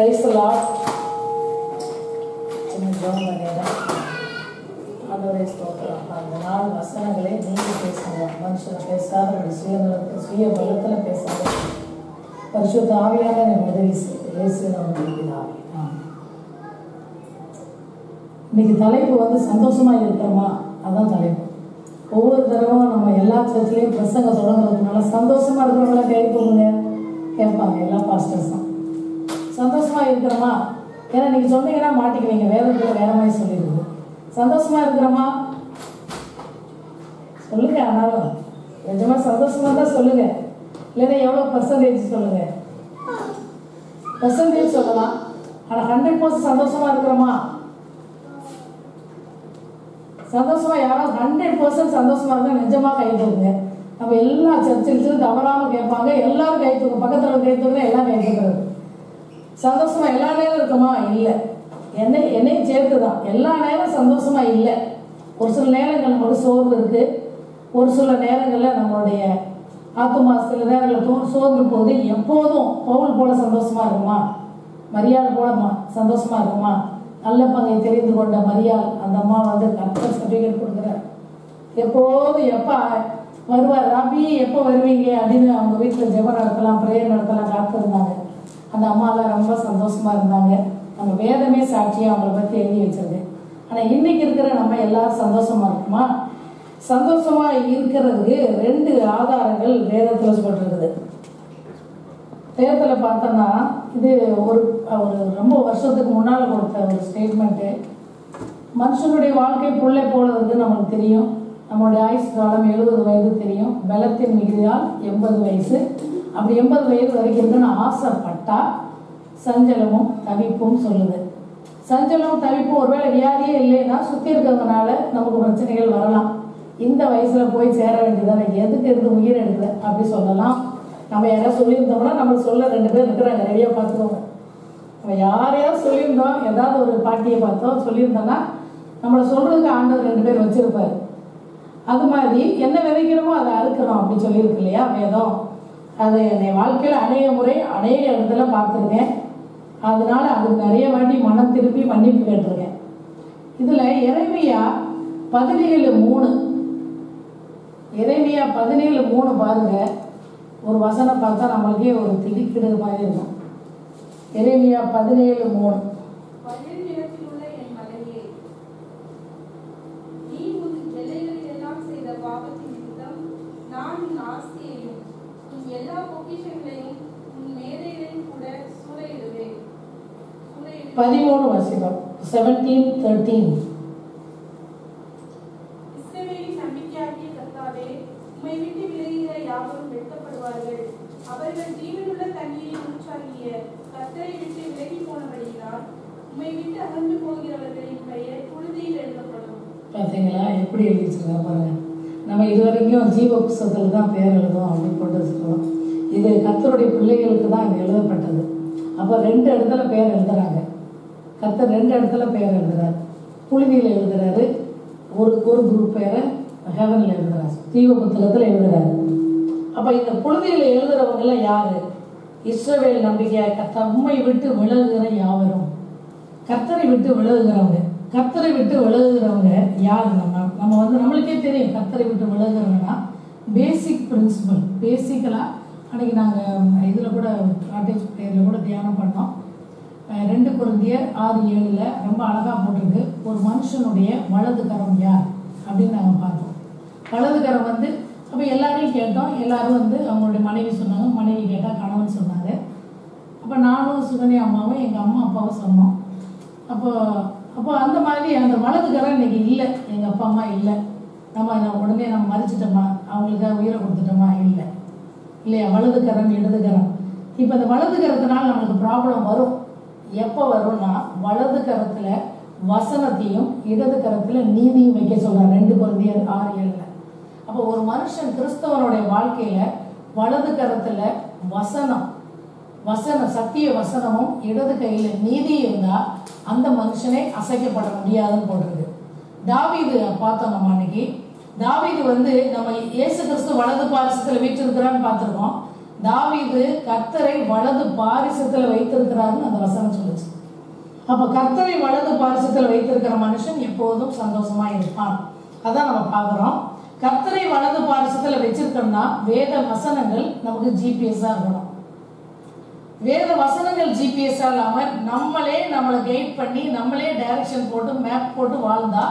Praise the Lord. ஜெபம் பண்ணிடுறேன். ஆண்டவரே ஸ்தோத்திரம். அந்த 4 வசனங்களே நீங்க பேசுங்க. மனுஷனை பேசாத சுய பலத்தில் பேசாத பரிசுத்த ஆவியானவரே உதவி செய்து இயேசு நாமத்தில் பிதாவே. இன்னைக்கு தலைப்பு சந்தோஷமா இருக்கிறோமா, அதான் தலைப்பு. ஒவ்வொரு தடவும் நம்ம எல்லா சர்ச்சிலையும் பிரசங்க தொடங்குறதுனால சந்தோஷமா இருக்கிறவங்கள கை தூக்குங்க கேட்பாங்க எல்லா பாஸ்டர்ஸும். சந்தோஷமா இருக்கிறோமா, ஏன்னா நீங்க சொன்னீங்கன்னா மாட்டிக்குவீங்க. வேதத்துல வேற மாதிரி சொல்லிடுது. சந்தோஷமா இருக்கிறோமா சொல்லுங்க. ஆனாலும் நிஜமா சந்தோஷமா தான் சொல்லுங்க. இல்லைன்னா எவ்வளோ பர்சன்டேஜ் சொல்லுங்க. பர்சன்டேஜ் சொல்லலாம், ஆனால் 100% சந்தோஷமா இருக்கிறோமா? சந்தோஷமா யாராவது 100% சந்தோஷமா இருந்தா நிஜமா கை தூக்குங்க. நம்ம எல்லா சர்ச்சிலும் தவறாம கேட்பாங்க. எல்லாரும் கை தூக்கும். பக்கத்துல கை தூக்குனா எல்லாம் கை தூக்குறது. சந்தோஷமா எல்லா நேரம் இருக்குமா? இல்லை. என்னையும் சேர்த்துதான். எல்லா நேரம் சந்தோஷமா இல்லை. ஒரு சில நேரங்கள் நமக்கு சோர்வு இருக்கு. ஒரு சில நேரங்கள்ல நம்மளுடைய ஆத்துமா சில நேரங்களில் சோர்ந்து போகுது. எப்போதும் பவுல் போல சந்தோஷமா இருக்குமா? மரியாள் போல சந்தோஷமா இருக்குமா? நல்ல பங்கை தெரிந்து கொண்ட மரியாள் அந்த அம்மா கர்த்தர் சர்டிஃபிகேட் கொடுக்குறார். எப்போதும் எப்போ வருவார், ராபி எப்போ வருவீங்க அப்படின்னு அவங்க வீட்டில் ஜெபம் நடத்தலாம், ப்ரேயர் நடத்தலாம் காத்திருந்தாங்க. அந்த அம்மாலாம் ரொம்ப சந்தோஷமா இருந்தாங்க. நம்ம வேதமே சாட்சியாக அவங்கள பற்றி எழுதி வச்சிருக்கு. ஆனால் இன்னைக்கு இருக்கிற நம்ம எல்லாரும் சந்தோஷமா இருக்குமா? சந்தோஷமா இருக்கிறதுக்கு 2 ஆதாரங்கள் வேதத்தில் சொல்றது. வேதத்தில் பார்த்தோன்னா இது ஒரு ரொம்ப வருஷத்துக்கு முன்னால் கொடுத்த ஒரு ஸ்டேட்மெண்ட்டு. மனுஷனுடைய வாழ்க்கை புள்ளை போல நமக்கு தெரியும். நம்மளுடைய ஆயுசு காலம் 70 வயது தெரியும். பலத்தின் மிகுதியால் 80 வயசு. அப்படி 80 வயது வரைக்கும் இருக்குன்னு ஆசைப்பட்டா சஞ்சலமும் தவிப்பும் சொல்லுது. சஞ்சலம் தவிப்பும் ஒருவேளை வியாதியே இல்லைன்னா சுற்றி இருக்கிறதுனால நமக்கு பிரச்சனைகள் வரலாம். இந்த வயசுல போய் சேர வேண்டியதானே, எதுக்கு இருந்து உயிர் எடுக்கல அப்படி சொல்லலாம். நம்ம யாராவது சொல்லியிருந்தோம்னா நம்மளுக்கு சொல்ல 2 பேர் இருக்கிறாங்க, நிறைய பார்த்துக்கோங்க. நம்ம யாரையாவது சொல்லியிருந்தோம், ஏதாவது ஒரு பாட்டியை பார்த்தோம் சொல்லியிருந்தோம்னா நம்மளை சொல்றதுக்கு ஆண்டவர் 2 பேர் வச்சிருப்பாரு. அது மாதிரி என்ன விதைக்கிறோமோ அதை அறுக்கிறோம் அப்படின்னு சொல்லியிருக்கு இல்லையா வேதம். அது என்னை வாழ்க்கையில் அநேக முறை அநேக இடத்துல பார்த்துருக்கேன். அதனால அதுக்கு நிறைய வாட்டி மனம் திருப்பி மன்னிப்பு கேட்டிருக்கேன். இதுல எரேமியா 17:3 எரேமியா 17:3 பாருங்க. ஒரு வசனம் பார்த்தா நம்மளுக்கே ஒரு திடுக்கிடுற மாதிரி இருக்கும். எரேமியா 17:3. வாசிப்போம். 17:13. அவர்கள் ஜீவனுள்ள தண்ணீரை ஊற்றாகிய கர்த்தரை விட்டு விலகி போனபடியினால் உம்மை விட்டு அகன்று போகிறவர்களின் பெயர் புழுதியில் எழுதப்படும். பார்த்தீங்களா எப்படி எழுதி வச்சிருக்காங்க பாருங்க. நம்ம இதுவரைக்கும் ஜீவ புஸ்தகத்தில் தான் பேர் எழுதும் அப்படின்னு போட்டு வச்சுருக்கோம். இது கர்த்தருடைய பிள்ளைகளுக்கு தான் இது எழுதப்பட்டது. அப்போ 2 இடத்துல பேர் எழுதுறாங்க. கர்த்தர் 2 இடத்துல பேர் எழுதுறாரு. புழுதியில் எழுதுறாரு. ஒரு குரூப் பேரை ஹெவனில் எழுதுறாரு, ஜீவ புத்தகத்தில் எழுதுறாரு. அப்போ இந்த புழுதியில் எழுதுறவங்கெல்லாம் யாரு? இஸ்ரவேல் நம்பிக்கையாய் கர்த்தர் உம்மை விட்டு விலகுகிற யாவரும். கர்த்தரை விட்டு விலகுகிறவங்க. கர்த்தரை விட்டு விலகுகிறவங்க யார்? நம்ம நம்மளுக்கே தெரியும். கர்த்தரை விட்டு விலகுறவங்கன்னா பேசிக் பிரின்சிபல். பேசிக்கலாக அன்றைக்கி நாங்கள் இதில் கூட காட்டேஜ் பேரில் கூட தியானம் பண்ணோம். 2 கொரிந்தியர் 6:7 ரொம்ப அழகாக போட்டிருக்கு. ஒரு மனுஷனுடைய வலது கரம் யார் அப்படின்னு நாங்கள் பார்த்தோம். வலது கரம் அப்போ எல்லாரையும் கேட்டோம். எல்லாரும் அவங்களுடைய மனைவி சொன்னாங்க. மனைவி கேட்டால் கணவன் சொன்னாங்க. அப்போ நானும் சுகன்யா அம்மாவும் எங்கள் அம்மா அப்பாவும் சொன்னோம். அப்போ அந்த மாதிரி அந்த வலது கரம் இன்னைக்கு இல்லை. எங்கள் அப்பா அம்மா இல்லை. நம்ம உடனே மறிச்சிட்டோமா, அவங்களுக்காக உயிரை கொடுத்துட்டோமா? இல்லை இல்லையா? வலது கரம் இடது கரம். இப்போ அந்த வலது கரத்தினால நம்மளுக்கு ப்ராப்ளம் வரும். எப்போ வரும்னா வலது கரத்தில் வசனத்தையும் இடது கரத்தில் நீதியும் வைக்க சொல்கிறார். 2 கொரிந்தியர் 6:7. அப்போ ஒரு மனுஷன் கிறிஸ்தவனுடைய வாழ்க்கையில வலது கரத்துல வசனம் சத்திய வசனமும் இடது கையில நீதி இருந்தா அந்த மனுஷனை அசைக்கப்பட முடியாதுன்னு போட்டிருக்கு. தாவீது பார்த்தோம். நம்ம அன்னைக்கு தாவீது நம்ம இயேசு கிறிஸ்து வலது பாரிசத்துல வீற்றிருக்கிறான்னு பார்த்துருக்கோம். தாவீது கர்த்தரை வலது பாரிசத்தில் வைத்திருக்கிறாருன்னு அந்த வசனம் சொல்லுச்சு. அப்ப கர்த்தரை வலது பாரிசத்தில் வைத்திருக்கிற மனுஷன் எப்போதும் சந்தோஷமா இருப்பான். அதான் நம்ம பார்க்கிறோம். கர்த்தரை வலது பாரிசத்தில் வச்சிருக்கோம்னா வேத வசனங்கள் நமக்கு ஜிபிஎஸ்ஸா இருக்கணும். வேத வசனங்கள் ஜிபிஎஸ்ஸா இல்லாம நம்மளை கைட் பண்ணி நம்மளே டைரக்ஷன் போட்டு மேப் போட்டு வாழ்ந்தா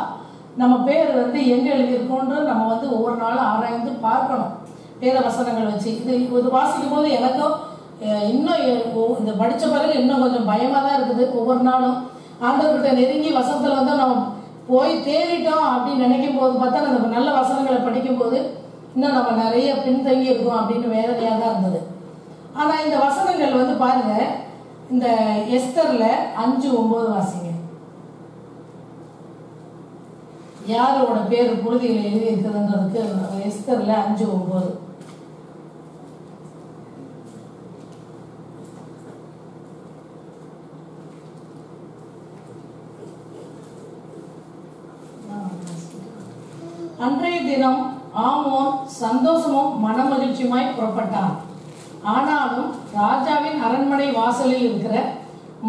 நம்ம பேர் எங்க எழுதியிருக்கோன்ற நம்ம ஒவ்வொரு நாளும் ஆராய்ந்து பார்க்கணும். வேத வசனங்கள் வச்சு இது வாசிக்கும் போது எனக்கும் இன்னும் இந்த படிச்ச பிறகு இன்னும் கொஞ்சம் பயமா தான் இருக்குது. ஒவ்வொரு நாளும் ஆண்டவர்கிட்ட நெருங்கி வசனத்துல நம்ம போய் தேடிட்டோம் அப்படின்னு நினைக்கும் போது பார்த்தா நம்ம நல்ல வசனங்களை படிக்கும் போது இன்னும் நம்ம நிறைய பின்தங்கி இருக்கோம் அப்படின்னு வேதனையா தான் இருந்தது. ஆனா இந்த வசனங்கள் பாருங்க, இந்த எஸ்தர்ல 5:9 வாசிங்க. யாரோட பேர் புழுதியில் எழுதி இருக்குதுன்றதுக்கு எஸ்தர்ல 5:9. அன்றைய தினம் ஆமோன் சந்தோஷமும் மனமகிழ்ச்சியுமாய் புறப்பட்டான். ஆனாலும் ராஜாவின் அரண்மனை வாசலில் இருக்கிற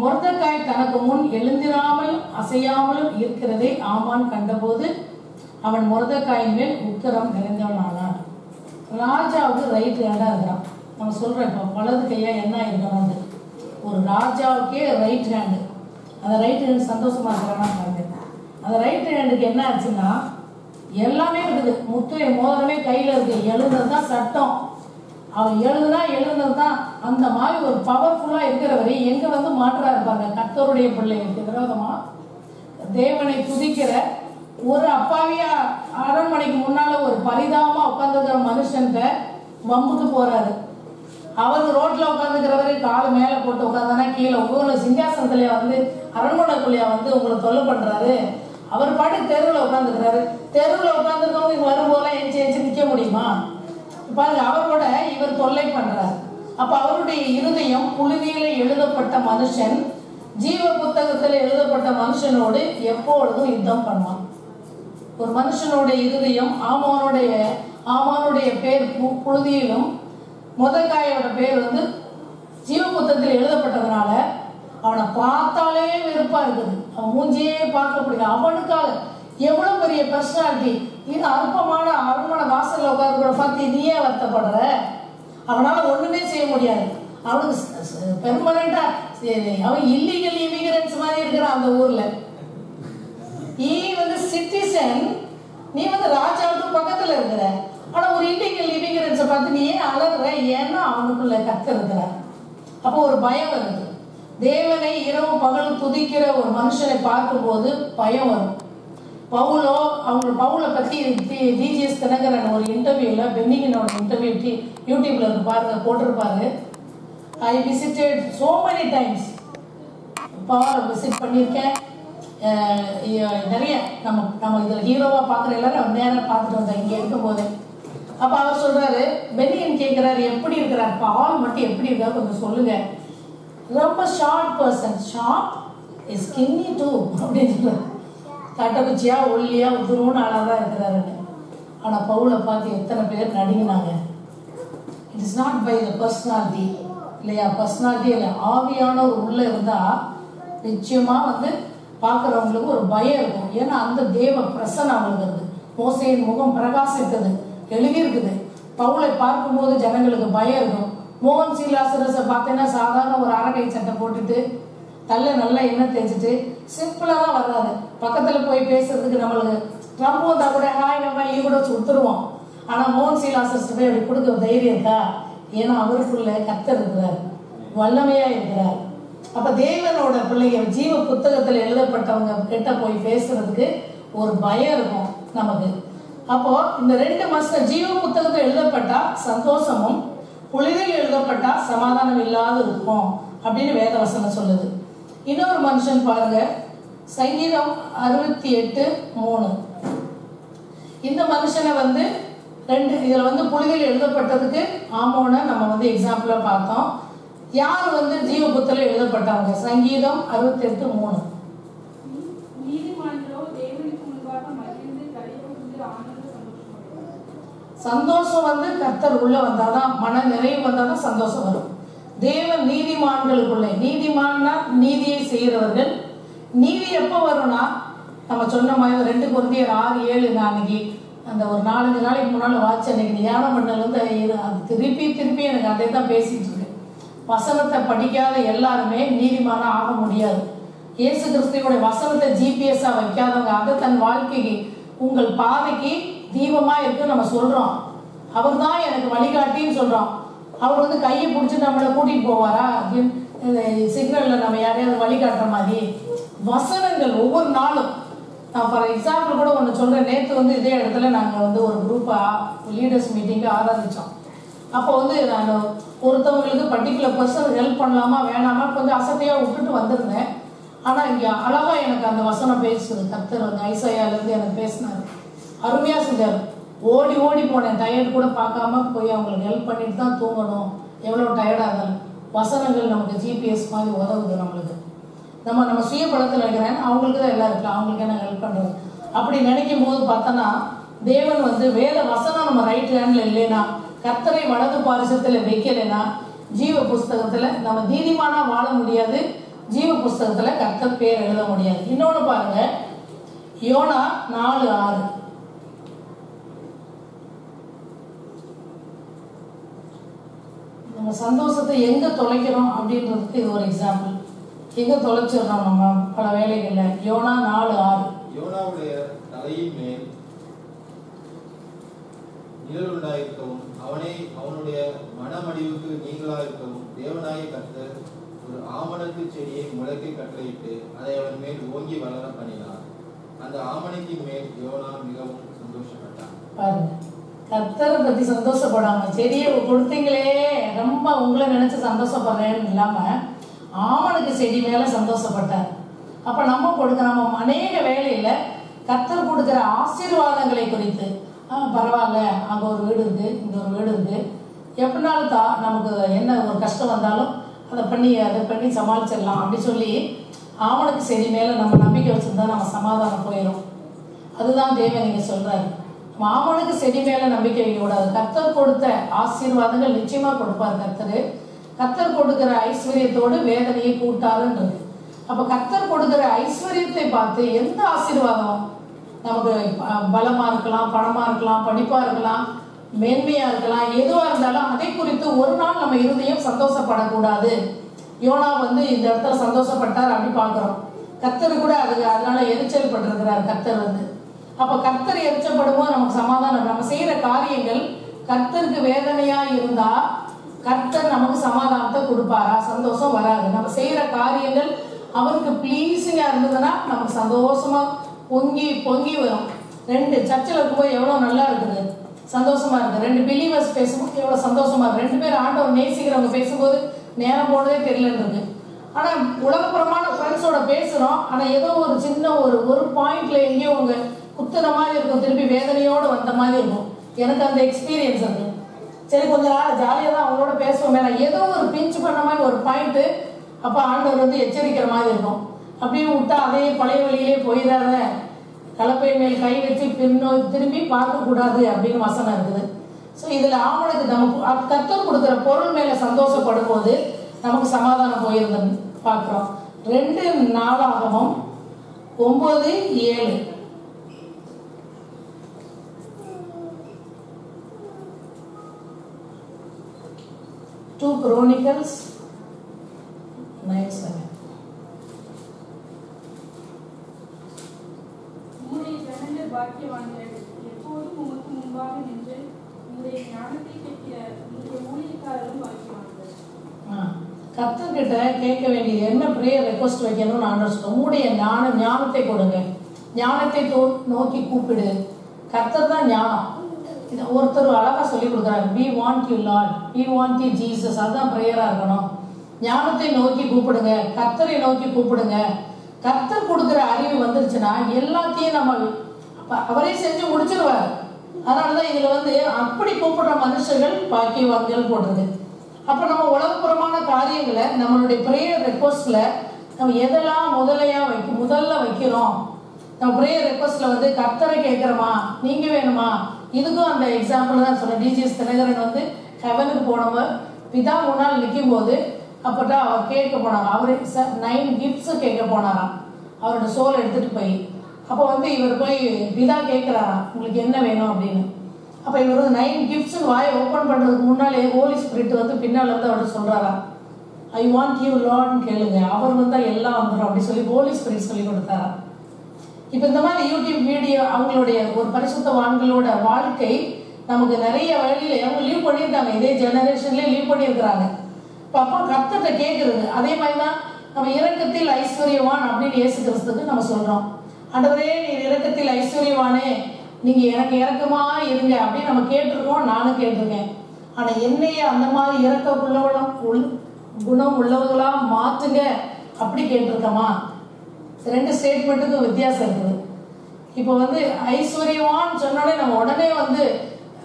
மொர்தெகாய் தனக்கு முன் எழுந்திராமல் அசையாமலும் இருக்கிறதை ஆமான் கண்டபோது அவன் மொர்தெகாயின் மேல் உக்கிரம் நிறைந்தவனானான். ராஜாவுக்கு ரைட் ஹேண்டா இருக்கிறான். நம்ம சொல்றோம் இப்போ வலது கையா என்ன இருக்கணும். ஒரு ராஜாவுக்கே ரைட் ஹேண்டு. அந்த ரைட் ஹேண்ட் சந்தோஷமா இருக்கிறானா பாருங்க. அந்த ரைட் ஹேண்டுக்கு என்ன ஆச்சுன்னா எல்லாமே இருக்குது. முத்திரை மோதிரமே கையில இருக்கு. எழுதுறது தான் சட்டம். அவன் எழுதுனது தான் அந்த மாதிரி ஒரு பவர்ஃபுல்லா இருக்கிறவரை எங்க மாற்றா இருப்பாங்க. கர்த்தருடைய பிள்ளைகளுக்கு விரோதமா தேவனை துதிக்கிற ஒரு அப்பாவியா அரண்மனைக்கு முன்னால ஒரு பரிதாபமா உட்கார்ந்துக்கிற மனுஷன்கிட்ட வம்புக்கு போறாரு. அவர் ரோட்ல உட்காந்துக்கிறவரை காலை மேல போட்டு உட்காந்தானா கீழே உங்களை சிங்காசனத்துல அரண்மனைக்குள்ளையா உங்களை தொல்லை பண்றாரு. அவர் பாட்டு தெருவில் உட்காந்துக்கிறாரு. தெருவில் உட்காந்துருக்கவங்க இங்க வரும்போதெல்லாம் எஞ்சி நிக்க முடியுமா பாருங்க. அவரோட இவர் தொல்லை பண்றாரு. அப்ப அவருடைய இருதயம் புழுதியில எழுதப்பட்ட மனுஷன் ஜீவ புத்தகத்துல எழுதப்பட்ட மனுஷனோடு எப்பொழுதும் யுத்தம் பண்ணுவான். ஒரு மனுஷனுடைய இருதயம் ஆமானுடைய பேர் புழுதியிலும் மொர்தெகாயோட பேர் ஜீவ புத்தகத்தில் எழுதப்பட்டதுனால அவனை பார்த்தாலே வெறுப்பா இருக்குது. அவன் மூஞ்சியே பார்க்க பிடிக்கும். அவனுக்காக எவ்வளவு பெரிய பர்சனாலிட்டி. இது அற்பமான அரண்மனை வாசல்ல உட்கார்ந்து கூட பார்த்து நீ ஏன் வருத்தப்படுற? அவனால ஒண்ணுமே செய்ய முடியாது. அவனுக்கு பெர்மனண்டா அவன் இல்லீகல் இமிகிரன்ஸ் மாதிரி இருக்கிறான் அந்த ஊர்ல. நீ சிட்டிசன், நீ ராஜாவுக்கு பக்கத்துல இருக்கிற. ஆனா ஒரு இல்லீகல் இமிகிரன்ஸை பார்த்து நீ ஏன் அழகுற? ஏன்னா அவனுக்குள்ள கர்த்தர் இருக்கிறார். அப்போ ஒரு பயம் வருது. தேவனை இரவு பகல் துதிக்கிற ஒரு மனுஷனை பார்க்கும் போது பயம் வரும். பவுலை பத்தி டிஜிஎஸ் தினகரன் ஒரு இன்டர்வியூல பென்னிகனோட இன்டர்வியூ யூடியூப்ல பாருங்க போட்டிருப்பாரு. I visited so many times. பவுலை விசிட் பண்ணியிருக்கேன் நிறைய. நம்ம இதுல ஹீரோவா பாக்குற எல்லாரும் அவர் நேரம் பார்த்துட்டு வந்தேன் இங்க இருக்கும் போது. அப்ப அவர் சொல்றாரு, பென்னிகன் கேட்கிறாரு எப்படி இருக்கிறார் பால் மட்டும் எப்படி இருக்காரு கொஞ்சம் சொல்லுங்க. ரொம்ப short person, short is skinny too அப்படின்னு சொல்றாரு. கட்டக்குச்சியா ஒல்லியா உதுருன்னு ஆளாதான் இருக்கிறாருன்னு. ஆனா பவுலை பார்த்து எத்தனை பேர் நடுங்கினாங்க. It is not by the personality இல்லையா? பர்சனாலிட்டி இல்லை, ஆவியானவர் உள்ள இருந்தா நிச்சயமா பார்க்குறவங்களுக்கு ஒரு பயம் இருக்கும். ஏன்னா அந்த தேவ பிரசன்னம் அவங்களுக்கு இருக்கு. மோசேயின் முகம் பிரகாசித்தது எழுதியிருக்குது. பவுலை பார்க்கும்போது ஜனங்களுக்கு பயம் இருக்கும். மோகன் சீலாசரஸை பார்த்தீங்கன்னா சாதாரண ஒரு அரகை சட்டை போட்டுட்டு நல்லா எண்ணெய் தேய்ச்சிட்டு சிம்பிளா தான் வர்றாரு. பக்கத்துல போய் பேசுறதுக்கு நம்மளுக்கு ட்ரம்ப் வந்தா கூட ஹாய் நம்ம ஈ கூட சுத்துருவோம். ஆனா மோகன் சீலாசரஸ் போய் அப்படி கொடுக்க தைரியம் இருக்கா? ஏன்னா அவருக்குள்ள கர்த்தர் இருக்கிறார், வல்லமையா இருக்கிறார். அப்ப தேவனோட பிள்ளைங்க ஜீவ புத்தகத்துல எழுதப்பட்டவங்க கிட்ட போய் பேசுறதுக்கு ஒரு பயம் இருக்கும் நமக்கு. அப்போ இந்த ரெண்டு மனுஷன் ஜீவ புத்தகத்தில் எழுதப்பட்டா சந்தோஷமும், புழுதியில் எழுதப்பட்டா சமாதானம் இல்லாத இருக்கும் அப்படின்னு வேதவசனம் சொல்லுது. இன்னொரு மனுஷன் பாருங்க, சங்கீதம் 68:3. இந்த மனுஷனை ரெண்டு இதுல புழுதியில் எழுதப்பட்டதுக்கு ஆமோனை நம்ம எக்ஸாம்பிளா பார்த்தோம். யார் ஜீவ புத்தகத்தில் எழுதப்பட்டவங்க? சங்கீதம் 68:3. சந்தோஷம் வந்து கர்த்தர் உள்ள வந்தாதான், மன நிறைவு வந்தாதான் சந்தோஷம் வரும். தேவன் நீதிமான்களுக்குள்ளே, நீதிமான்னா நீதியை செய்கிறவர்கள். நீதி எப்போ வரும்னா நம்ம சொன்ன மாதிரி 2 கொரிந்தியர் 6:7 நான் அன்னைக்கு அந்த ஒரு 4-5 நாளைக்கு முன்னால் வாட்ச் அன்னைக்கு தியானம் பண்ணலேருந்து அது திருப்பி எனக்கு அதே தான் பேசிட்டு இருக்கு. வசனத்தை படிக்காத எல்லாருமே நீதிமான ஆக முடியாது. இயேசு கிறிஸ்துவோடைய வசனத்தை ஜிபிஎஸ்ஸாக வைக்காதவங்க அதை தன் வாழ்க்கைக்கு உங்கள் பாதைக்கு தீபமாக இருக்குன்னு நம்ம சொல்கிறோம். அவர் தான் எனக்கு வழிகாட்டின்னு சொல்கிறோம். அவர் வந்து கையை பிடிச்சி நம்மளை கூட்டிகிட்டு போவாரா? சிக்னலில் நம்ம யாரையாவது வழிகாட்டுற மாதிரி வசனங்கள் ஒவ்வொரு நாளும். நான் ஃபார் எக்ஸாம்பிள் கூட ஒன்று சொல்கிறேன். நேற்று வந்து இதே இடத்துல நாங்கள் வந்து ஒரு குரூப்பாக லீடர்ஸ் மீட்டிங்கில் ஆராதித்தோம். அப்போ வந்து நான் ஒருத்தவங்களுக்கு பர்டிகுலர் பர்சன் ஹெல்ப் பண்ணலாமா வேணாமா கொஞ்சம் அசட்டையாக விட்டுட்டு வந்திருந்தேன். ஆனால் இங்கே அழகாக எனக்கு அந்த வசனம் பேசுது. கர்த்தர் வந்து ஐசாயாலேருந்து எனக்கு பேசினார், அருமையாக செஞ்சார். ஓடி ஓடி போனேன், டயர்ட் கூட பார்க்காம போய் அவங்களுக்கு ஹெல்ப் பண்ணிட்டு தான் தூங்கணும். எவ்வளோ டயர்டாக இருந்தாலும் வசனங்கள் நமக்கு ஜிபிஎஸ் மாதிரி உதவுது. நம்மளுக்கு நம்ம சுய பலத்தில் நினைக்கிறேன், அவங்களுக்கு தான் எல்லாம் இருக்கலாம், அவங்களுக்கு என்ன ஹெல்ப் பண்ணுறது அப்படி நினைக்கும் போது பார்த்தோன்னா தேவன் வந்து வேத வசனம் நம்ம ரைட் ஹேண்டில் இல்லைன்னா, கர்த்தரை வலது பாரிசத்தில் வைக்கலைன்னா ஜீவ புஸ்தகத்தில் நம்ம நீதிமானா வாழ முடியாது. ஜீவ புஸ்தகத்தில் கர்த்தர் பேர் எழுத முடியாது. இன்னொன்று பாருங்க, யோனா 4:6 நம்ம சந்தோஷத்தை எங்கே தொலைக்கிறோம் அப்படின்றதுக்கு இது ஒரு எக்ஸாம்பிள். எங்கே தொலைச்சிடுறோம் நம்ம பல வேலைகளில். யோனா 4:6 யோனாவுடைய தலையின் மேல் நிழல் உண்டாயிருக்கவும் அவனே அவனுடைய மனமடிவுக்கு நீங்களாயிருக்கவும் தேவனாய கர்த்தர் ஒரு ஆமணக்கு செடியை முளைக்க கட்டளையிட்டு அதை அவன் மேல் ஓங்கி வளர பண்ணினார். அந்த ஆமணக்கின் மேல் யோனா மிகவும் சந்தோஷப்பட்டான். பாருங்க, கர்த்தரை பற்றி சந்தோஷப்படாம செடியை கொடுத்தீங்களே ரொம்ப உங்களை நினைச்சு சந்தோஷப்படுறேன்னு இல்லாம ஆமனுக்கு செடி மேல சந்தோஷப்பட்டார். அப்ப நம்ம அநேக வேலையில கர்த்தர் கொடுக்கிற ஆசீர்வாதங்களை குறித்து பரவாயில்ல, அங்கே ஒரு வீடு இருக்கு, இங்கே ஒரு வீடு இருக்கு, எப்படினாலும் நமக்கு என்ன ஒரு கஷ்டம் வந்தாலும் அதை பண்ணி சமாளிச்சிடலாம் அப்படி சொல்லி ஆமனுக்கு செடி மேலே நம்ம நம்பிக்கை வச்சுருந்தா நம்ம சமாதானம் போயிடும். அதுதான் தேவன் நீங்கள் சொல்கிறாரு. ஆமனுக்கு செடி மேலே நம்பிக்கை வைக்கக்கூடாது. கர்த்தர் கொடுத்த ஆசீர்வாதங்கள் நிச்சயமாக கொடுப்பார். கர்த்தர் கொடுக்கிற ஐஸ்வர்யத்தோடு வேதனையை கூட்டாருன்றது. அப்போ கர்த்தர் கொடுக்கிற ஐஸ்வர்யத்தை பார்த்து எந்த ஆசீர்வாதம் நமக்கு பலமாக இருக்கலாம், பணமாக இருக்கலாம், படிப்பாக இருக்கலாம், மேன்மையாக இருக்கலாம், எதுவாக இருந்தாலும் அதை குறித்து ஒரு நாள் நம்ம இருதயம் சந்தோஷப்படக்கூடாது. யோனா வந்து இந்த இடத்துல சந்தோஷப்பட்டார் அப்படி பார்க்குறோம். கர்த்தர் கூட அதனால எரிச்சல் பட்டிருக்கிறார் கர்த்தர் வந்து. அப்போ கர்த்தர் எரிச்சப்படும் போது நமக்கு சமாதானம். நம்ம செய்கிற காரியங்கள் கர்த்தருக்கு வேதனையாக இருந்தால் கர்த்தர் நமக்கு சமாதானத்தை கொடுப்பாரா? சந்தோஷம் வராது. நம்ம செய்கிற காரியங்கள் அவருக்கு ப்ளீஸிங்காக இருந்ததுன்னா நமக்கு சந்தோஷமாக பொங்கி வரும். 2 சர்ச்சில் இருக்கும்போது எவ்வளோ நல்லா இருக்குது, சந்தோஷமா இருக்குது. 2 பிலீவர்ஸ் பேசும்போது எவ்வளோ சந்தோஷமா இருக்கு. 2 பேர் ஆண்டவர் நேசிக்கிறவங்க பேசும்போது நேரம் போனதே தெரியலன்னு இருக்கு. ஆனால் உலகப்புறமான ஃப்ரெண்ட்ஸோட பேசுகிறோம், ஆனால் ஏதோ ஒரு சின்ன ஒரு பாயிண்ட்ல எங்கேயோ உங்க குத்துன மாதிரி இருக்கும், திருப்பி வேதனையோடு வந்த மாதிரி இருக்கும். எனக்கு அந்த எக்ஸ்பீரியன்ஸ் இருக்கு. சரி கொஞ்ச நாள் ஜாலியாக தான் அவங்களோட பேசுவோம், வேணாம் ஏதோ ஒரு பிஞ்ச் பண்ண மாதிரி ஒரு பாயிண்ட்டு அப்போ ஆண்டவர் வந்து எச்சரிக்கிற மாதிரி இருக்கும். அப்படியே விட்டா அதே பழைய வழியிலே போயிடாத, கலப்பை மேல் கை வச்சு திரும்பி பார்க்கக்கூடாது அப்படின்னு வசனம் இருக்குது. ஸோ இதில் ஆமனுக்கு நமக்கு கர்த்தர் கொடுக்குற பொருள் மேலே சந்தோஷப்படும் போது நமக்கு சமாதானம் போயிருந்தது பார்க்குறோம். 2 நாளாகவும் 9:7 2 Chronicles 9:7 பாக்கியவான்கள் எப்போதும் உமக்கு முன்பாக நின்று உங்களுடைய ஞானத்தை கேட்கிற உங்களுடைய ஊழியக்காரரும் பாக்கியவான்கள். கர்த்தர்கிட்ட கேட்க வேண்டியது என்ன, ப்ரேயர் ரெக்வஸ்ட் வைக்கணும்னு ஆண்டவர் சொல்லுவோம். உங்களுடைய ஞானத்தை கொடுங்க, ஞானத்தை நோக்கி கூப்பிடு. கர்த்தர் தான் ஞானம். இது ஒருத்தர் அழகாக சொல்லி கொடுக்குறாரு, we want you Lord, we want you Jesus. அதுதான் ப்ரேயராக இருக்கணும். ஞானத்தை நோக்கி கூப்பிடுங்க, கர்த்தரை நோக்கி கூப்பிடுங்க. கர்த்தர் கொடுக்குற அறிவு வந்துருச்சுன்னா எல்லாத்தையும் நம்ம அவரே செஞ்சு முடிச்சிருவார். அதனாலதான் இதுல வந்து அப்படி கூப்பிடுற மனுஷர்கள் பாக்கியவான்கள் போடுறது. அப்ப நம்ம உலகப்புறமான காரியங்களை நம்மளுடைய ப்ரேயர் ரெக்வஸ்ட்ல நம்ம எதெல்லாம் முதல்ல வைக்கிறோம். நம்ம ப்ரேயர் ரெக்வஸ்ட்ல வந்து கர்த்தரை கேட்கிறோமா, நீங்க வேணுமா, இதுக்கும் அந்த எக்ஸாம்பிள் தான் சொல்கிறேன். டிஜிஎஸ் தினகரன் வந்து ஹெவனுக்கு போனவர் பிதா முன்னால் நிற்கும் போது அப்பட்டா அவர் கேட்க போனாங்க. அவர் 9 கிஃப்ட்ஸு கேட்க போனாராம் அவரோட சோலை எடுத்துகிட்டு போய். அப்போ வந்து இவர் போய் பிதா கேட்குறாராம் உங்களுக்கு என்ன வேணும் அப்படின்னு. அப்போ இவர் வந்து 9 கிஃப்ட்ஸு வாயை ஓப்பன் பண்ணுறதுக்கு முன்னாலே ஹோலி ஸ்பிரிட் வந்து பின்னால் வந்து அவர்கிட்ட சொல்கிறாராம் ஐ வாண்ட் யூ லார்ட்னு கேளுங்க, அவர் வந்தால் எல்லாம் வந்துடும் அப்படி சொல்லி ஹோலி ஸ்பிரிட் சொல்லி கொடுத்தாராம். இப்போ இந்த மாதிரி யூடியூப் வீடியோ அவங்களுடைய ஒரு பரிசுத்தவான்களோட வாழ்க்கை நமக்கு நிறைய வழியில் அவங்க லீவ் பண்ணியிருக்காங்க. இதே ஜெனரேஷன்லேயே லீவ் பண்ணியிருக்கிறாங்க. இப்போ அப்போ கர்த்தர்கிட்ட கேட்குறது அதே மாதிரி தான். நம்ம இரக்கத்தில் ஐஸ்வர்யவான் அப்படின்னு இயேசு கிறிஸ்துக்கு நம்ம சொல்கிறோம். ஆண்டவரே நீர் இரக்கத்தில் ஐஸ்வர்யவானே, நீங்கள் எனக்கு இரக்கமாக இருங்க அப்படின்னு நம்ம கேட்டிருக்கோம். நானும் கேட்டிருக்கேன். ஆனால் என்னையே அந்த மாதிரி இரக்க குணம் உள்ளவர்களாக மாற்றுங்க அப்படி கேட்டிருக்கோமா? 2 ஸ்டேட்மெண்ட்டுக்கும் வித்தியாசம் இருக்குது. இப்போ வந்து ஐஸ்வர்யவான்னு சொன்னாலே நம்ம உடனே வந்து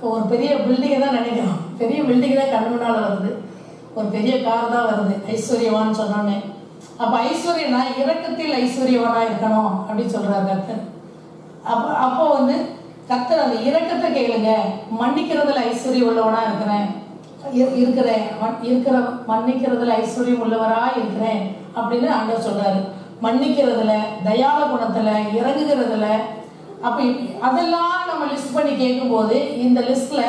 ஒரு பெரிய பில்டிங்கை தான் நினைக்கிறோம். பெரிய பில்டிங் தான் கண்ணு முன்னால் வருது, ஒரு பெரிய கார் தான் வருது ஐஸ்வர்யவான்னு சொன்னோன்னே. அப்போ ஐஸ்வர்யனா இரக்கத்தில் ஐஸ்வர்யவானா இருக்கணும் அப்படின்னு சொல்றாரு கர்த்தர். அப்போ வந்து கர்த்தர் அந்த இரக்கத்தை கேளுங்க, மன்னிக்கிறதுல ஐஸ்வர்யம் உள்ளவனா இருக்கிறேன் மன்னிக்கிறதுல ஐஸ்வர்யம் உள்ளவரா இருக்கிறேன் அப்படின்னு ஆண்டவர் சொல்றாரு. மன்னிக்கிறதுல, தயால குணத்துல, இறங்குகிறதுல. அப்ப அதெல்லாம் நம்ம லிஸ்ட் பண்ணி கேட்கும்போது இந்த லிஸ்ட்ல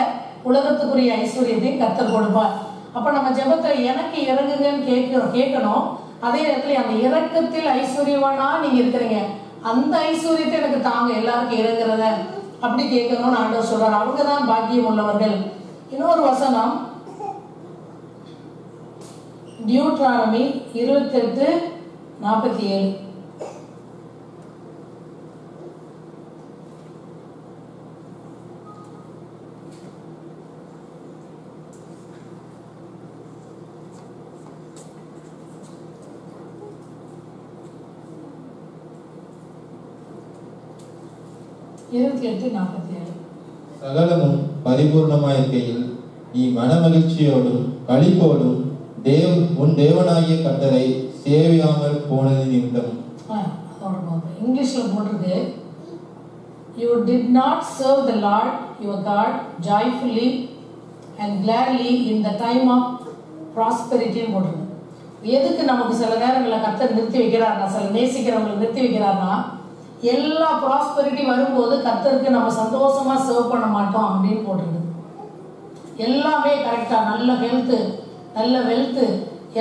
உலகத்துக்குரிய ஐஸ்வர்யத்தையும் கர்த்தர் கொடுப்பார். அப்ப நம்ம ஜெபத்தை எனக்கு இறங்குங்கன்னு கேட்கணும். அதே நேரத்துல அந்த இரக்கத்தில் ஐஸ்வர்யவானா நீங்க இருக்கிறீங்க, அந்த ஐஸ்வர்யத்தை எனக்கு தாங்க, எல்லாருக்கும் இறங்குறத அப்படி கேட்கணும்னு ஆண்டவர் சொல்றாரு. அவங்கதான் பாக்கியம் உள்ளவர்கள். இன்னொரு வசனம் டியூட்ரானமி 28:47. சகலமும் பரிபூர்ணமாயிருக்கையில் நீ மனமகிழ்ச்சியோடும் களிப்போடும் உன் தேவனாகிய கர்த்தரை சேவியாமல் போனது நிமித்தம். இங்கிலீஷ்ல போட்டிருக்கு, you did not serve the Lord your God joyfully and gladly in the time of prosperity போட்டிருக்கு. எதுக்கு நமக்கு சில நேரங்களில் கர்த்தர் நிறுத்தி வைக்கிறார்னா, சில நேசிக்கிறவங்களை நிறுத்தி வைக்கிறார்னா, எல்லா ப்ராஸ்பெரிட்டி வரும்போது கர்த்தருக்கு நம்ம சந்தோஷமா சர்வ் பண்ண மாட்டோம் அப்படின்னு போட்டிருக்கு. எல்லாமே கரெக்டா, நல்ல ஹெல்த்து, நல்ல வெல்த்து,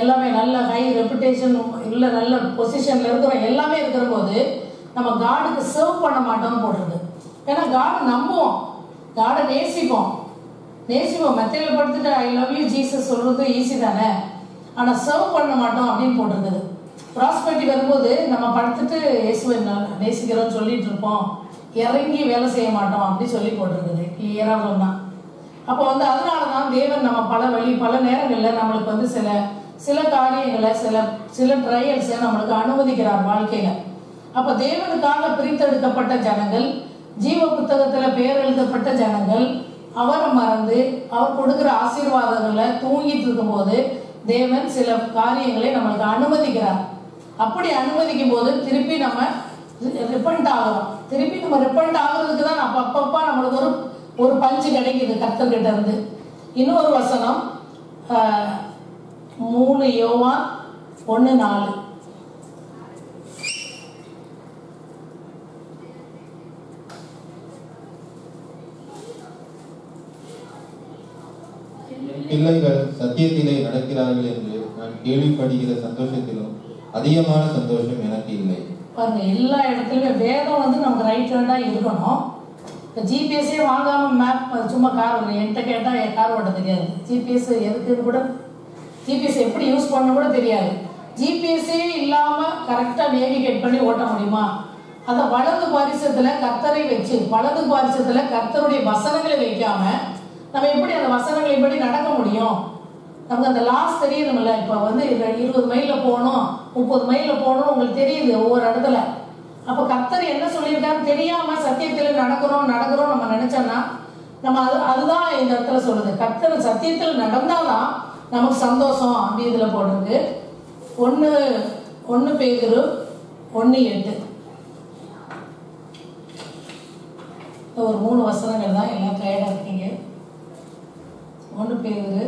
எல்லாமே நல்ல ஹை ரெப்புடேஷன் இல்லை, நல்ல பொசிஷன்ல இருக்கிறோம், எல்லாமே இருக்கிற போது நம்ம காடுக்கு சர்வ் பண்ண மாட்டோம்னு போட்டிருக்கு. ஏன்னா காடு நம்புவோம், காடை நேசிப்போம். மெத்தையில படுத்துட்டு ஐ லவ் யூ ஜீசஸ் சொல்றது ஈஸி தானே, ஆனால் சர்வ் பண்ண மாட்டோம் அப்படின்னு போட்டிருக்குது. ப்ராஸ்பெரிட்டி வரும்போது நம்ம படுத்துட்டு இயேசுவை நேசிக்கிறோம்னு சொல்லிட்டு இருப்போம், இறங்கி வேலை செய்ய மாட்டோம் அப்படி சொல்லி போட்டிருக்குது கிளியராக சொன்னா. அப்போ வந்து அதனால தான் தேவன் நம்ம பல நேரங்களில் நம்மளுக்கு வந்து சில காரியங்களை சில ட்ரையல்ஸை நம்மளுக்கு அனுமதிக்கிறார் வாழ்க்கையில. அப்போ தேவனுக்காக பிரித்தெடுக்கப்பட்ட ஜனங்கள், ஜீவ புத்தகத்துல பேர் எழுதப்பட்ட ஜனங்கள் அவரை மறந்து அவர் கொடுக்குற ஆசீர்வாதங்களை தூங்கிட்டு இருக்கும்போது தேவன் சில காரியங்களை நம்மளுக்கு அனுமதிக்கிறார். அப்படி அனுமதிக்கும் போது திருப்பி நம்ம ரிப்பண்ட் ஆகிறோம். திருப்பி நம்ம ரிப்பண்ட் ஆகுறதுக்கு தான் அப்பப்பா நம்மளுக்கு ஒரு பஞ்சு கிடைக்குது கர்த்தர்கிட்ட இருந்து. இன்னொரு வசனம் 3 யோவான் 1:4. பிள்ளைகள் சத்தியத்திலே நடக்கிறார்கள் என்று நான் கேள்விப்படுகிற சந்தோஷத்திலும் அதிகமான சந்தோஷம் எனக்கு இல்லை. பாருங்க, எல்லா இடத்துலயுமே வேதம் வந்து நமக்கு ரைட் ஹேண்டா இருக்கணும். இப்போ ஜிபிஎஸ்ஸே வாங்காம மேப் சும்மா கார் என்கிட்ட கேட்டால் என் கார் ஓட்ட தெரியாது. ஜிபிஎஸ் எதுக்குன்னு கூட, ஜிபிஎஸ் எப்படி யூஸ் பண்ண கூட தெரியாது. ஜிபிஎஸ்ஸே இல்லாமல் கரெக்டாக நேவிகேட் பண்ணி ஓட்ட முடியுமா? அந்த வலது பாரிசத்தில் கர்த்தரை வச்சு, வலது பாரிசத்தில் கர்த்தருடைய வசனங்களை வைக்காம நம்ம எப்படி அந்த வசனங்களை எப்படி நடக்க முடியும்? நமக்கு அந்த லாஸ் தெரியணும்ல. இப்போ வந்து 20 மைலில் போகணும், 30 மைலில் போகணும், உங்களுக்கு தெரியுது ஒவ்வொரு இடத்துல. அப்போ கர்த்தர் என்ன சொல்லியிருக்காருன்னு தெரியாமல் சத்தியத்தில் நடக்கிறோம் நம்ம நினைச்சோம்னா நம்ம அதுதான் இந்த இடத்துல சொல்லுது. கர்த்தர் சத்தியத்தில் நடந்தாதான் நமக்கு சந்தோஷம் அப்படி இதில் போட்டிருக்கு. 1 பேதுரு 1:8. ஒரு 3 வசனங்கள் தான், எல்லாம் டயர்டாக இருக்கீங்க. 1 பேதுரு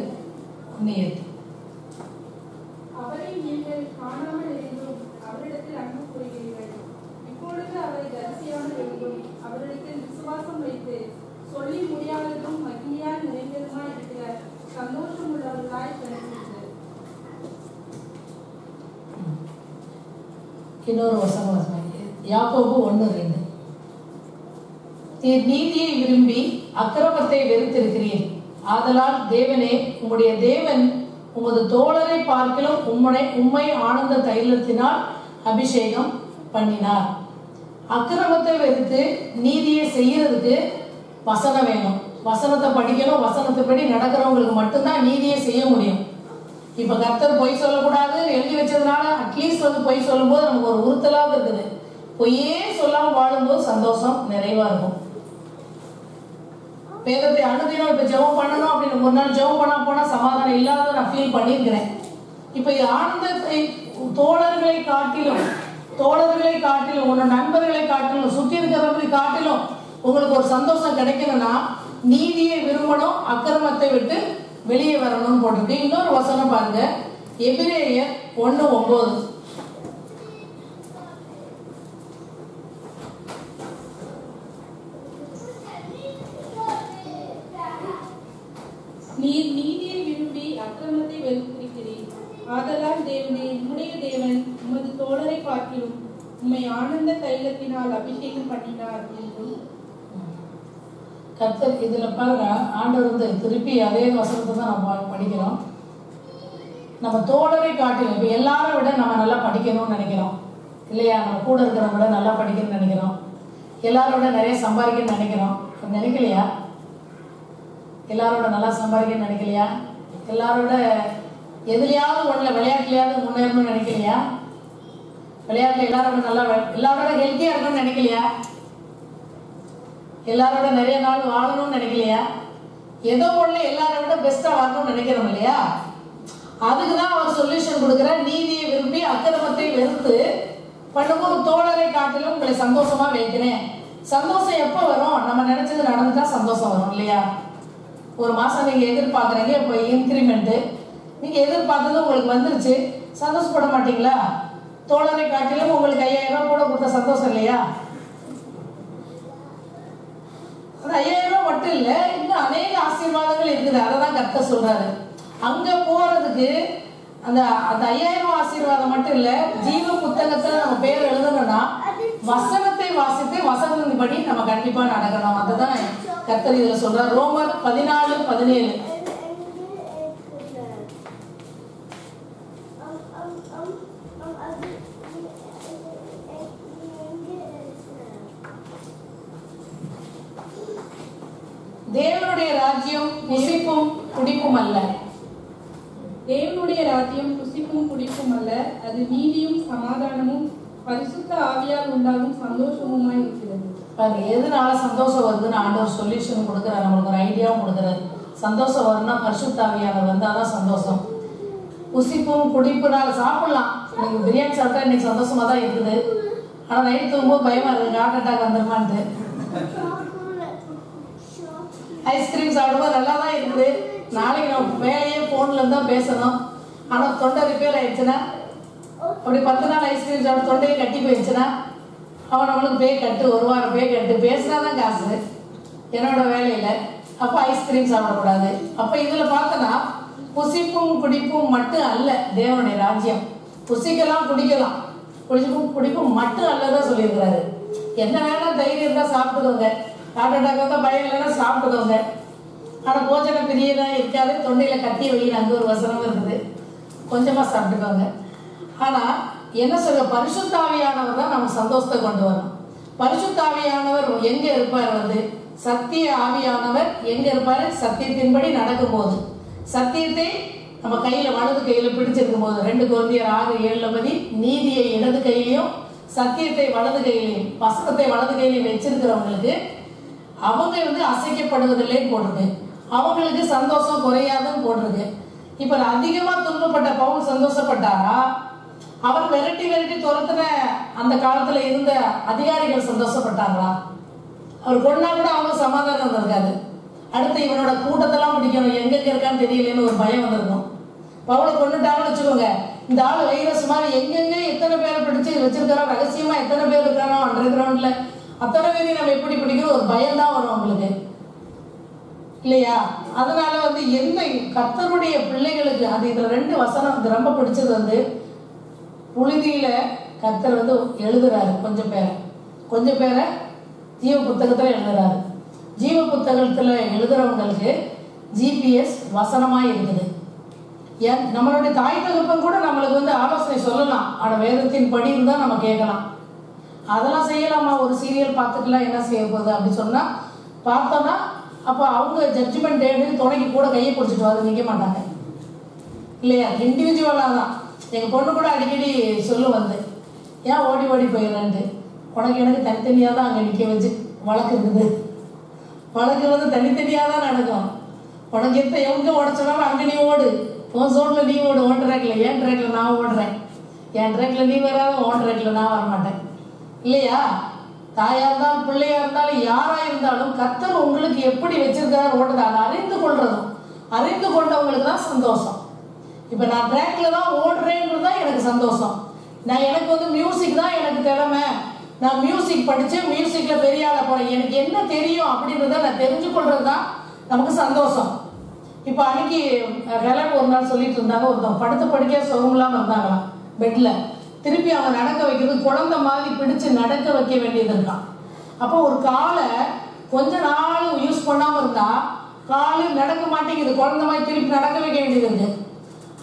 1:8. அவரை நீங்கள் காணாமல் இருந்தும் அவரிடத்தில் அன்பு கூறுகிறீர்கள். இப்பொழுது அவரை தரிசியாமல் இருந்தும் அவரிடத்தில் விசுவாசம் வைத்து சொல்லி முடியாததும் மகிமையாய் நிறைந்ததுமாய் இருக்கிற சந்தோஷம் உள்ளவர்களாய் கருதுகிறீர்கள். இன்னொரு வசனம் யாக்கோபு 1:2. நீர் நீதியை விரும்பி அக்கிரமத்தை வெறுத்திருக்கிறீர். ஆதலால் தேவனே, உம்முடைய தேவன் உமது தோழரை பார்க்கிலும் உம்மை ஆனந்த தைலத்தினால் அபிஷேகம் பண்ணினார். அக்கிரமத்தை வெறுத்து நீதியை செய்யறதுக்கு வசனம் வேணும். வசனத்தை படிக்கணும். வசனத்தைப்படி நடக்கிறவங்களுக்கு மட்டும்தான் நீதியை செய்ய முடியும். இப்போ கர்த்தர் பொய் சொல்லக்கூடாது எழுதி வச்சதுனால அட்லீஸ்ட் பொய் சொல்லும்போது நமக்கு ஒரு உறுத்தலாக இருக்குது. பொய்யே சொல்லாமல் வாழும்போது சந்தோஷம் நிறைவாக இருக்கும். வேதத்தை அனுதினம் இப்போ ஜெபம் பண்ணணும் அப்படின்னு ஒரு நாள் ஜெபம் பண்ணா போனால் சமாதானம் இல்லாத நான் ஃபீல் பண்ணியிருக்கிறேன். இப்போ ஆனந்தத்தை தோழர்களை காட்டிலும் உன்னோட நண்பர்களை காட்டிலும் சுற்றி இருக்கிறவர்களை காட்டிலும் உங்களுக்கு ஒரு சந்தோஷம் கிடைக்கணும்னா நீதியை விரும்பணும், அக்கிரமத்தை விட்டு வெளியே வரணும்னு போட்டிருக்கு. இன்னொரு வசனம் பாருங்க, எபிரேயர் 1:9. நீர் நீதியை விரும்பி அக்கிரமத்தை வெறுத்திருக்கிறீர். ஆதலால் தேவனே, உம்முடைய தேவன் உமது தோழரை பார்க்கிலும் உம்மை ஆனந்த தைலத்தினால் அபிஷேகம் பண்ணினார் என்றும் கர்த்தர் இதுல பாருங்க, ஆண்டவர் திருப்பி அதே வசனத்தை தான் நம்ம படிக்கிறோம். நம்ம தோழரை காட்டிலும் இப்போ எல்லாரை விட நம்ம நல்லா படிக்கணும்னு நினைக்கிறோம் இல்லையா? நம்ம கூட இருக்கிறவங்க விட நல்லா படிக்கணும்னு நினைக்கிறோம். எல்லாரோட நிறைய சம்பாதிக்கணும்னு நினைக்கிறோம். நினைக்கலையா? எல்லாரோட நல்லா சம்பாதிக்கணும்னு நினைக்கலையா? எல்லாரோட எதுலையாவது ஒன்றில் விளையாட்டுலையாவது முன்னேறணும்னு நினைக்கலையா? விளையாட்டுல எல்லாரோட ஹெல்த்தியாக இருக்கணும்னு நினைக்கலையா? எல்லாரோட நிறைய நாள் வாழணும்னு நினைக்கலையா? ஏதோ ஒன்று எல்லாரை விட பெஸ்ட்டாக வாழணும்னு நினைக்கிறோம் இல்லையா? அதுக்கு தான் அவர் சொல்யூஷன் கொடுக்குறார். நீதியை விரும்பி அக்கிரமத்தை வெறுத்து பண்ணும்போது தோழரை காட்டிலும் உங்களை சந்தோஷமாக வைக்கிறேன். சந்தோஷம் எப்போ வரும்? நம்ம நினச்சது நடந்துட்டா சந்தோஷம் வரும் இல்லையா? ஒரு மாதம் நீங்கள் எதிர்பார்க்குறீங்க, இப்போ இன்க்ரிமெண்ட்டு நீங்கள் எதிர்பார்த்தது உங்களுக்கு வந்துருச்சு, சந்தோஷப்பட மாட்டீங்களா? தோழரை காட்டிலும் உங்களுக்கு 5000 ரூபா கூட கொடுத்த சந்தோஷம் இல்லையா? அது 5000 ரூபா மட்டும் இல்லை, இன்னும் அநேக ஆசீர்வாதங்கள் இருக்குது. அதை தான் கர்த்தர் சொல்றாரு. அங்கே போகிறதுக்கு அந்த 5000 ரூபா ஆசீர்வாதம் மட்டும் இல்லை, ஜீவ புத்தகத்தில் நம்ம பேர் எழுதணும்னா வசனத்தை வாசித்து வசனத்தின்படி நம்ம கண்டிப்பாக நடக்கணும். அதுதான் கர்த்தர் இதில் சொல்றார். ரோமர் 14:17. தேவனுடைய ராஜ்யம் புசிப்பும் குடிப்பும் அல்ல. தேவனுடைய ராஜ்யம் புசிப்பும் குடிப்பும் அல்ல, அது நீதியும் சமாதானமும் பரிசுத்த ஆவியால் உண்டாகும் சந்தோஷமுமாய் இருக்கிறது. அது எதனால சந்தோஷம் வருதுன்னு ஆண்டவர் சொல்யூஷன் கொடுக்குறாரு, நம்மளுக்கு ஒரு ஐடியாவும் கொடுக்குறாரு. சந்தோஷம் வரும்னா பரிசுத்த ஆவியானவர் வந்தாதான் சந்தோஷம். புசிப்பும் குடிப்புனால சாப்பிடலாம். இன்னைக்கு பிரியாணி சாப்பிட்டா இன்னைக்கு சந்தோஷமா தான் இருக்குது. ஆனால் நைட் தூங்கும்போது பயமா இருக்குது, ஹார்ட் அட்டாக் வந்துருமான்ட்டு. ஐஸ்கிரீம் சாப்பிடும்போது நல்லா தான் இருக்குது. நாளைக்கு நம்ம வேலையே ஃபோனில் இருந்தால் பேசணும். ஆனால் தொண்டை ரிப்பேர் ஆயிடுச்சுன்னா, அப்படி 10 நாள் ஐஸ்கிரீம் சாப்பிட்டு தொண்டையே கட்டி போயிடுச்சுன்னா அவன் நம்மளுக்கு பே கட்டு, 1 வாரம் பே கட்டு. பேசினா தான் காசு என்னோட வேலையில். அப்போ ஐஸ்கிரீம் சாப்பிடக்கூடாது. அப்போ இதில் பார்த்தோன்னா புசிப்பும் குடிப்பும் மட்டும் அல்ல தேவனுடைய ராஜ்யம். புசிக்கலாம், குடிக்கலாம், குடிப்பும் மட்டும் அல்லதான் சொல்லியிருக்கிறாரு. என்ன வேணா தைரியம் இருந்தால் சாப்பிட்டுக்கோங்க, ஹார்ட் அட்டாக் வந்தால் பயம் இல்லைன்னா சாப்பிட்டுக்கோங்க. ஆனால் போஜன பிரியதான் இருக்காது, தொண்டையில் கட்டி வைக்கிற அங்கே ஒரு வசனம் இருக்குது, கொஞ்சமாக சாப்பிட்டுக்கோங்க. ஆனால் என்ன சொல்ற, பரிசுத்தாவியானவர் தான் நம்ம சந்தோஷத்தை கொண்டு வரும். பரிசுத்தாவியானவர் எங்கே இருப்பார்? சத்திய ஆவியானவர் எங்கே இருப்பார்? சத்தியத்தின்படி நடக்கும்போது, சத்தியத்தை நம்ம கையில் வலது கையில் பிடிச்சிருக்கும் போது. 2 கொரிந்தியர் 6:7 நீதியை இடது கையிலையும் சத்தியத்தை வலது கையிலையும் வசனத்தை வலது கையிலையும் வச்சிருக்கிறவங்களுக்கு அவங்க அசைக்கப்படுவதில்லைன்னு போட்டிருக்கு. அவங்களுக்கு சந்தோஷம் குறையாதுன்னு போட்டிருக்கு. இப்போ அதிகமாக துன்பப்பட்ட பவுல் சந்தோஷப்பட்டாரா? அவர் விரட்டி துரத்துன அந்த காலத்தில் இருந்த அதிகாரிகள் சந்தோஷப்பட்டாங்களா? அவர் கொண்டா கூட அவனுக்கு சமாதானம் இருக்காது. அடுத்து இவனோட கூட்டத்தெல்லாம் பிடிக்கணும், எங்கெங்க இருக்கான்னு தெரியலன்னு ஒரு பயம் வந்திருக்கும். பவுலை கொண்டுட்டாங்கன்னு வச்சுக்கோங்க, இந்த ஆள் வைரஸ் மாதிரி எங்கெங்க எத்தனை பேரை பிடிச்சி வச்சிருக்கிறோம், ரகசியமா எத்தனை பேர் இருக்கானோ அண்டர் கிரவுண்ட்ல அத்தனை பேரையும் நம்ம எப்படி பிடிக்கிறோம் ஒரு பயம் தான் வரும் அவங்களுக்கு இல்லையா? அதனால எந்த கர்த்தருடைய பிள்ளைகளுக்கு அது இதுல 2 வசனம் ரொம்ப பிடிச்சது. புழுதியில கர்த்தர் எழுதுறாரு கொஞ்சம் பேரை ஜீவ புத்தகத்துல எழுதுறாரு. ஜீவ புத்தகத்துல எழுதுறவங்களுக்கு ஜிபிஎஸ் வசனமா இருக்குது. நம்மளுடைய தாய் தகப்பன் கூட நம்மளுக்கு ஆலோசனை சொல்லலாம், ஆனா வேதத்தின் படி இருந்தா நம்ம கேட்கலாம். அதெல்லாம் செய்யலாமா, ஒரு சீரியல் பார்த்துக்கலாம் என்ன செய்ய போகுது அப்படி சொன்னா பார்த்தோம்னா அப்போ அவங்க ஜட்ஜ்மெண்ட் எடுத்து துணைக்கு கூட கையை பிடிச்சிட்டு வந்து நிற்க மாட்டாங்க இல்லையா? இண்டிவிஜுவலாக தான். எங்கள் பொண்ணு கூட அடிக்கடி சொல்லும் ஏன் ஓடி போயிடுறேன்ட்டு, உனக்கு எனக்கு தனித்தனியாக தான் அங்கே நிற்க வச்சு வழக்கு இருக்குது. வழக்கு தனித்தனியாக தான் நடக்கும். உனக்கு எங்கே ஓட சொன்னாலும் அங்கே நீ ஓடு, உன் சோனில் நீ ஓடு, ஓன் ட்ராக்கில் என் ட்ராக்கில் நான் ஓடுறேன், என் ட்ராக்கில் நீ வராத, ஓன் ட்ராக்கில் நான் வரமாட்டேன் இல்லையா? தாயா இருந்தாலும் பிள்ளையா இருந்தாலும் யாரா இருந்தாலும் கர்த்தர் உங்களுக்கு எப்படி வச்சிருக்காரு ஓடுறது அதை அறிந்து கொண்டவங்களுக்கு தான் சந்தோஷம். இப்போ நான் ட்ராக்ல தான் ஓடுறேன்றது தான் எனக்கு சந்தோஷம். நான் எனக்கு மியூசிக் தான் எனக்கு திறமை, நான் மியூசிக் படிச்சு மியூசிக்ல பெரிய ஆள போறேன், எனக்கு என்ன தெரியும் அப்படின்றத நான் தெரிஞ்சு கொள்றது தான் நமக்கு சந்தோஷம். இப்போ அன்னைக்கு ஹெலன் ஒரு நாள் சொல்லிட்டு இருந்தாங்க, ஒருத்தவங்க படுக்க சுகமில்லாம இருந்தாங்களாம் பெட்ல, திருப்பி அவங்க நடக்க வைக்கிறது குழந்தை மாதிரி பிடிச்சு நடக்க வைக்க வேண்டியது இருக்கான். அப்போ ஒரு காலை கொஞ்ச நாள் யூஸ் பண்ணாம இருந்தா காலு நடக்க மாட்டேங்குது, குழந்தை மாதிரி திருப்பி நடக்க வைக்க வேண்டியது இருக்கு.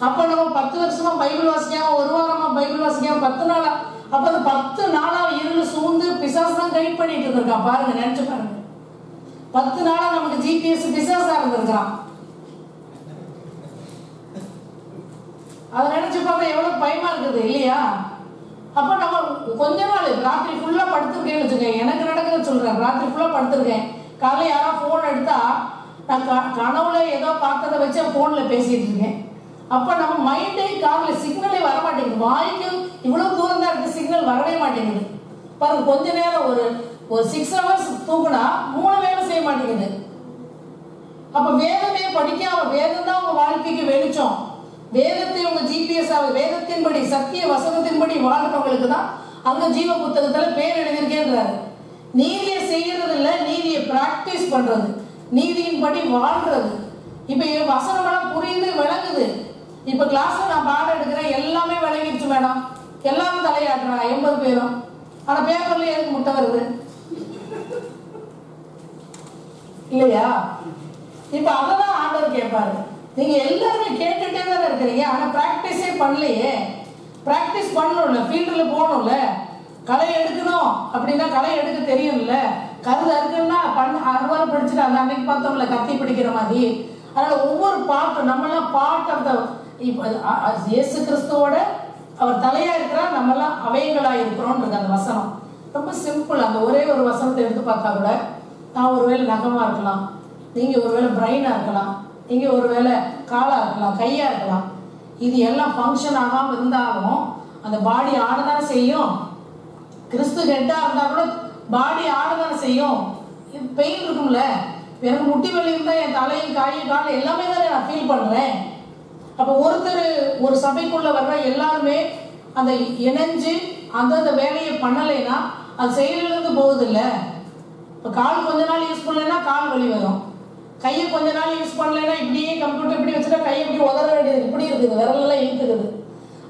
அப்போ நம்ம 10 வருஷமா பைபிள் வாசிக்காம, ஒரு வாரமா பைபிள் வாசிக்காம, 10 நாளா, அப்ப அந்த 10 நாளா இருள் சூழ்ந்து பிசாசு தான் கைட் பண்ணிட்டு இருக்கான். பாருங்க, நினைச்சு பாருங்க, 10 நாளா நமக்கு ஜிபிஎஸ் பிசாசா இருந்திருக்கான். அதை நினைச்சு பார்த்தா எவ்வளவு பயமா இருக்குது இல்லையா? அப்ப நம்ம கொஞ்ச நாள் ராத்திரி ஃபுல்லா படுத்திருக்கேன்னு வச்சுக்கேன், எனக்கு நடக்கிறத சொல்றேன், ராத்திரி ஃபுல்லா படுத்திருக்கேன், காலையில் யாராவது போன் எடுத்தா நான் கனவுல ஏதோ பார்த்ததை வச்சு போன்ல பேசிட்டு இருக்கேன். அப்ப நம்ம மைண்டே கார்ல சிக்னலே வர மாட்டேங்குது, வாய்க்கு இவ்வளவு தூரம் தான் இருக்கு, சிக்னல் வரவே மாட்டேங்குது. பாருங்க, கொஞ்ச நேரம் ஒரு 6 hours தூக்குனா 3 வேலை செய்ய மாட்டேங்குது. அப்ப வேதமே படிக்காம, வேதம் தான் உங்க வாழ்க்கைக்கு வெளிச்சம், வேதத்தை உங்க ஜிபிஎஸ் வேதத்தின்படி சத்திய வசனத்தின்படி வாழ்றவங்களுக்கு தான் அங்க ஜீவ புத்தகத்துல பேர் எழுதியிருக்கேன்றாரு. நீதியை செய்யறது இல்ல, நீதியை பிராக்டிஸ் பண்றது, நீதியின்படி வாழ்றது. இப்ப வசனம் எல்லாம் புரியுது, விளங்குது. இப்ப கிளாஸ்ல நான் பாடம் எடுக்கிறேன், எல்லாமே விளங்கிடுச்சு மேடம், எல்லாரும் தலையாட்டுறாங்க 80 பேரும். ஆனா பேப்பர்ல எதுக்கு முட்டை வருது இல்லையா? இப்ப அததான் ஆண்டவர் கேட்பாரு. நீங்க எல்லாருமே கேட்டுட்டே தானே இருக்கிறீங்க, ஆனா பிராக்டிஸே பண்ணலையே. பிராக்டிஸ் பண்ணணும்ல, ஃபீல்டுல போகணும்ல, களை எடுக்கணும் அப்படின்னா களை எடுக்க தெரியும்ல, கருது அறுக்குன்னா அறுவாறு பிடிச்சிட்டு அந்த அன்னைக்கு பார்த்தோம்ல கத்தி பிடிக்கிற மாதிரி. அதனால ஒவ்வொரு பாட்டும் நம்மளாம் பார்ட் ஆஃப் த, இப்போ இயேசு கிறிஸ்துவோட அவர் தலையா இருக்கிறார், நம்மளாம் அவைகளா இருக்கிறோம்ன்றது அந்த வசனம். ரொம்ப சிம்பிள். அந்த ஒரே ஒரு வசனத்தை எடுத்து பார்த்தா கூட, நான் ஒருவேளை நகமா இருக்கலாம், நீங்க ஒருவேளை பிரைனா இருக்கலாம், நீங்க ஒருவேளை காலா இருக்கலாம், கையா இருக்கலாம். இது எல்லாம் ஃபங்க்ஷன் ஆகாம இருந்தாலும் அந்த பாடி ஆடதானே செய்யும். கிறிஸ்து ஹெட்டா இருந்தா கூட பாடி ஆடதானே செய்யும். பெயின் இருக்கும்ல, எனக்கு முட்டி வலி இருந்தா என் தலையும் காயும் காலம் எல்லாமே தானே நான் ஃபீல் பண்றேன். அப்ப ஒருத்தர் ஒரு சபைக்குள்ள வர்ற எல்லாருமே அந்த இணைஞ்சு அந்த வேலையை பண்ணலைன்னா அது செயலிலிருந்து போகுது இல்ல. இப்ப கால் கொஞ்ச நாள் யூஸ் பண்ணலைன்னா கால் வலி வரும், கையை கொஞ்ச நாள் யூஸ் பண்ணலைன்னா இப்படியே கம்ப்யூட்டர் இப்படி வச்சுட்டா கையை இப்படி உதற வேண்டியது, இப்படி இருக்குது, விரலெல்லாம் இழுத்துக்குது.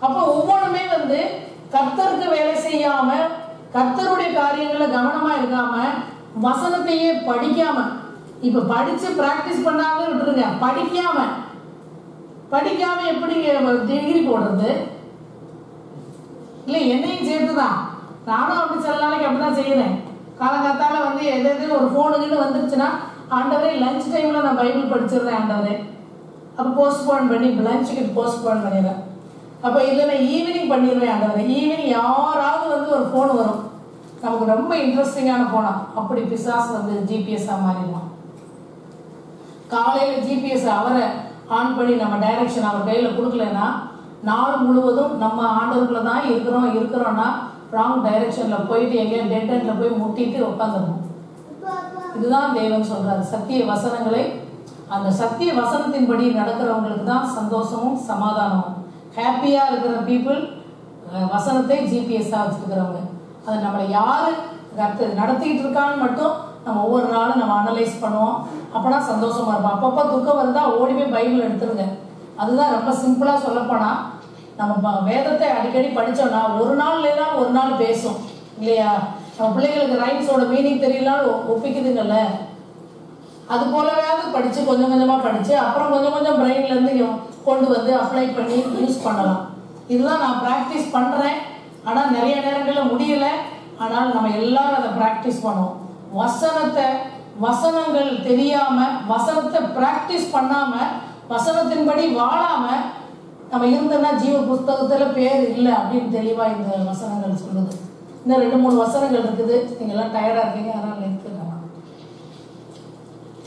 அப்போ ஒவ்வொன்றுமே கர்த்தருக்கு வேலை செய்யாம, கர்த்தருடைய காரியங்களை கவனமா இருக்காம, வசனத்தையே படிக்காம, இப்ப படிச்சு பிராக்டிஸ் பண்ணாம விட்டுருங்க, படிக்காம எப்படி டிகிரி போடுறது இல்ல? என்னையும் சேர்த்துதான், நானும் அப்படி சில நாளைக்கு அப்படிதான் செய்யறேன். காலங்காத்தால எது ஒரு போனுக்குன்னு வந்துருச்சுன்னா, ஆண்டவரே லஞ்ச் டைம்ல நான் பைபிள் படிச்சிடுறேன் ஆண்டவரே, அப்போ போஸ்ட்போன் பண்ணி லஞ்சுக்கு போஸ்ட்போன் பண்ணிடுறேன். அப்போ இதில் நான் ஈவினிங் பண்ணிடுவேன் ஆண்டவரே. ஈவினிங் யாராவது ஒரு ஃபோன் வரும், நமக்கு ரொம்ப இன்ட்ரெஸ்டிங்கான ஃபோனா, அப்படி பிசாசு ஜிபிஎஸ்ஸாக மாறிடுவான். காலையில் ஜிபிஎஸ் அவரை ஆன் பண்ணி நம்ம டைரக்ஷன் அவர் கையில் கொடுக்கலன்னா, நாள் முழுவதும் நம்ம ஆண்டவர்களை தான் இருக்கிறோம்னா ராங் டைரக்ஷனில் போயிட்டு எங்கேயும் டெட் எண்டில் போய் முட்டிட்டு உட்காந்துருவோம். இதுதான் தேவன் சொல்றாரு. சத்திய வசனங்களை, அந்த சத்திய வசனத்தின்படி நடக்கிறவங்களுக்கு தான் சந்தோஷமும் சமாதானமும். ஹாப்பியா இருக்கிற பீப்புள் வசனத்தை ஜிபிஎஸ்ஸா வச்சுருக்கிறவங்க. அதை நம்மளை யாரு நடத்திக்கிட்டு இருக்கான்னு மட்டும் நம்ம ஒவ்வொரு நாளும் நம்ம அனலைஸ் பண்ணுவோம். அப்போனா சந்தோஷமா இருப்போம். அப்பப்போ துக்கம் வருதா ஓடி போய் பைபிள் எடுத்துருங்க. அதுதான் ரொம்ப சிம்பிளா சொல்லப்போனா, நம்ம வேதத்தை அடிக்கடி படிச்சோம்னா ஒரு நாள் இல்லைன்னா ஒரு நாள் பேசும் இல்லையா? நம்ம பிள்ளைகளுக்கு ரைம்ஸோட மீனிங் தெரியலான்னு ஒப்பிக்குதுங்கல்ல, அது போலவாவது படிச்சு கொஞ்சம் கொஞ்சமா படிச்சு அப்புறம் கொஞ்சம் கொஞ்சம் பிரெயின்ல இருந்து கொண்டு வந்து அப்ளை பண்ணி யூஸ் பண்ணலாம். இதெல்லாம் நான் ப்ராக்டிஸ் பண்றேன். ஆனா நிறைய நேரங்களில் முடியல. ஆனால் நம்ம எல்லாரும் அதை ப்ராக்டிஸ் பண்ணுவோம். வசனங்கள் தெரியாம, வசனத்தை ப்ராக்டிஸ் பண்ணாம, வசனத்தின்படி வாழாம நம்ம இருந்தோம்னா ஜீவ புஸ்தகத்துல பேர் இல்லை அப்படின்னு தெளிவா இந்த வசனங்கள் சொல்லுது. இந்த 2-3 வசனங்கள் இருக்குது. நீங்க எல்லாம் டயர்டா இருக்கீங்க, அதனால நிறுத்துக்கலாம்.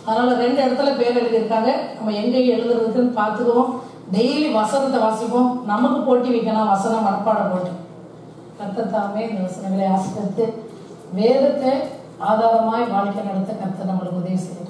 அதனால 2 இடத்துல பேர் எழுதியிருக்காங்க. நம்ம எங்க எழுதுறதுக்குன்னு பார்த்துக்குவோம். டெய்லி வசனத்தை வாசிப்போம். நமக்கு போட்டி வைக்கலாம், வசனம் மனப்பாடம் போட்டு. கர்த்தர் தாமே இந்த வசனங்களை ஆசிரியத்து வேதத்தை ஆதாரமாய் வாழ்க்கை நடத்த கர்த்தர் நம்மளுக்கு உதவி செய்யட்டும்.